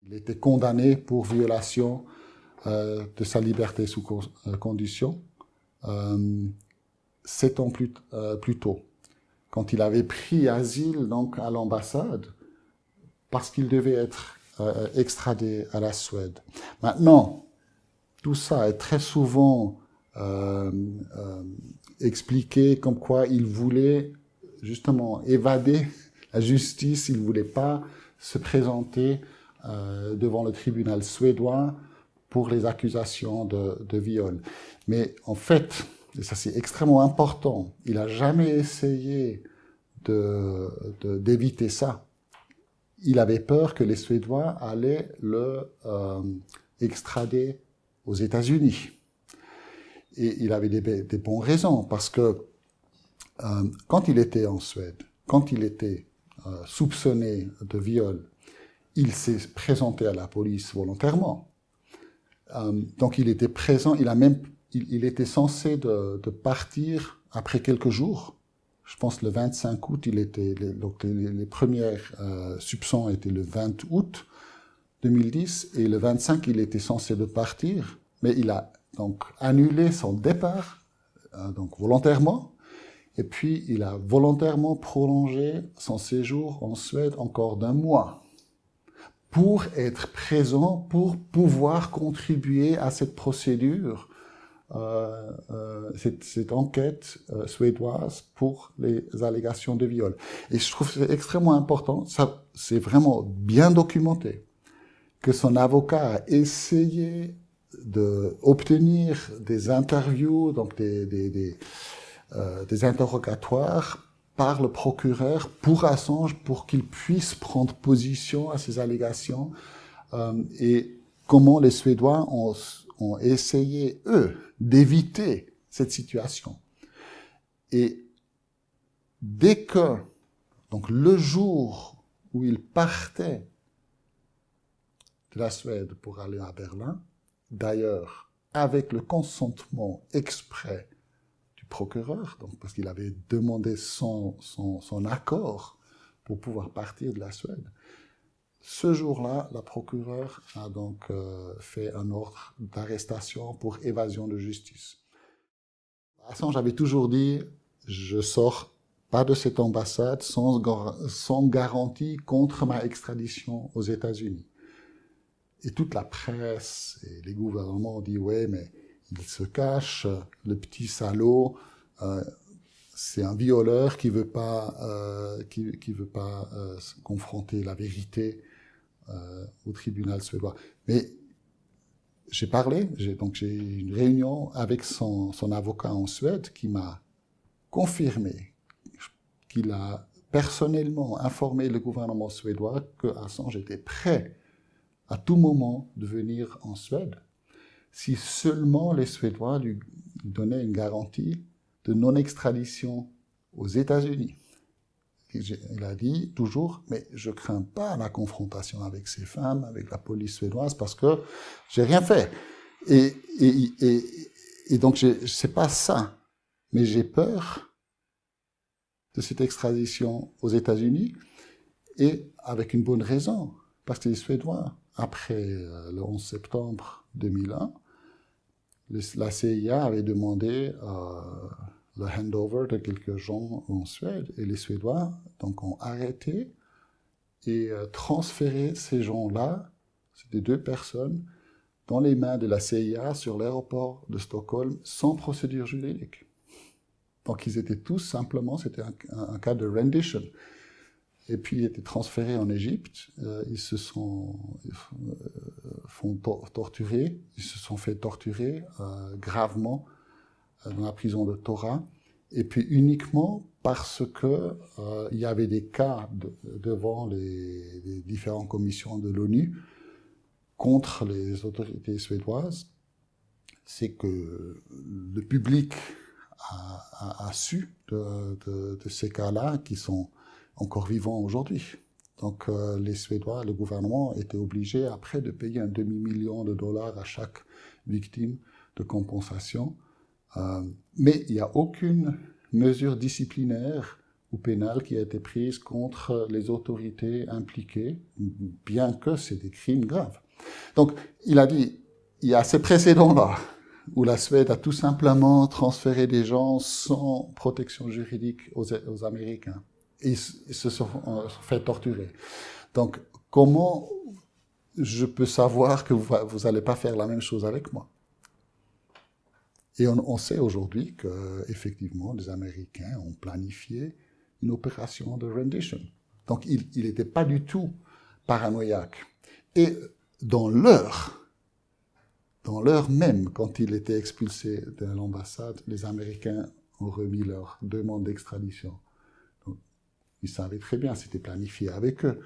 Il était condamné pour violation de sa liberté sous condition 7 ans plus tôt, quand il avait pris asile donc, à l'ambassade, parce qu'il devait être extradé à la Suède. Maintenant, tout ça est très souvent expliqué comme quoi il voulait justement évader la justice, il ne voulait pas se présenter devant le tribunal suédois pour les accusations de viol. Mais en fait, et ça c'est extrêmement important, il n'a jamais essayé d'éviter ça. Il avait peur que les Suédois allaient le extrader aux États-Unis. Et il avait des bonnes raisons, parce que quand il était en Suède, quand il était soupçonné de viol, il s'est présenté à la police volontairement. Donc il était présent, il était censé de partir après quelques jours. Je pense le 25 août, donc les premières soupçons étaient le 20 août 2010, et le 25, il était censé de partir, mais il a donc annulé son départ, donc volontairement, et puis il a volontairement prolongé son séjour en Suède encore d'1 mois, pour être présent, pour pouvoir contribuer à cette procédure, cette enquête suédoise pour les allégations de viol. Et je trouve que c'est extrêmement important, ça c'est vraiment bien documenté, que son avocat a essayé d'obtenir des interviews, donc des interrogatoires par le procureur pour Assange, pour qu'il puisse prendre position à ces allégations, et comment les Suédois ont essayé, eux, d'éviter cette situation. Et dès que, donc le jour où il partait de la Suède pour aller à Berlin, d'ailleurs avec le consentement exprès du procureur, donc parce qu'il avait demandé son accord pour pouvoir partir de la Suède, ce jour-là, la procureure a donc fait un ordre d'arrestation pour évasion de justice. Assange avait toujours dit « je sors pas de cette ambassade sans garantie contre ma extradition aux États-Unis ». Et toute la presse et les gouvernements ont dit « ouais, mais il se cache, le petit salaud, c'est un violeur qui veut pas se confronter la vérité au tribunal suédois ». Mais j'ai parlé, j'ai eu une réunion avec son avocat en Suède qui m'a confirmé qu'il a personnellement informé le gouvernement suédois que Assange était prêt à tout moment de venir en Suède, si seulement les Suédois lui donnaient une garantie de non-extradition aux États-Unis. Il a dit toujours, mais je ne crains pas la confrontation avec ces femmes, avec la police suédoise, parce que j'ai rien fait. Et donc, c'est pas ça, mais j'ai peur de cette extradition aux États-Unis, et avec une bonne raison, parce que les Suédois, après le 11 septembre 2001, la CIA avait demandé le handover de quelques gens en Suède, et les Suédois donc, ont arrêté et transféré ces gens-là, c'était 2 personnes, dans les mains de la CIA sur l'aéroport de Stockholm, sans procédure juridique. Donc ils étaient tous simplement, c'était un cas de rendition. Et puis ils étaient transférés en Égypte, ils se sont torturés, ils se sont fait torturer gravement dans la prison de Tora, et puis uniquement parce que il y avait des cas devant les différentes commissions de l'ONU contre les autorités suédoises, c'est que le public a su de ces cas-là qui sont encore vivants aujourd'hui. Donc les Suédois, le gouvernement était obligé après de payer un demi-million de dollars à chaque victime de compensation. Mais il n'y a aucune mesure disciplinaire ou pénale qui a été prise contre les autorités impliquées, bien que c'est des crimes graves. Donc, il a dit, il y a ces précédents-là, où la Suède a tout simplement transféré des gens sans protection juridique aux Américains. Ils se sont fait torturer. Donc, comment je peux savoir que vous n'allez pas faire la même chose avec moi? Et on sait aujourd'hui qu'effectivement, les Américains ont planifié une opération de rendition. Donc, il n'était pas du tout paranoïaque. Et dans l'heure même, quand il était expulsé de l'ambassade, les Américains ont remis leur demande d'extradition. Donc, ils savaient très bien, c'était planifié avec eux.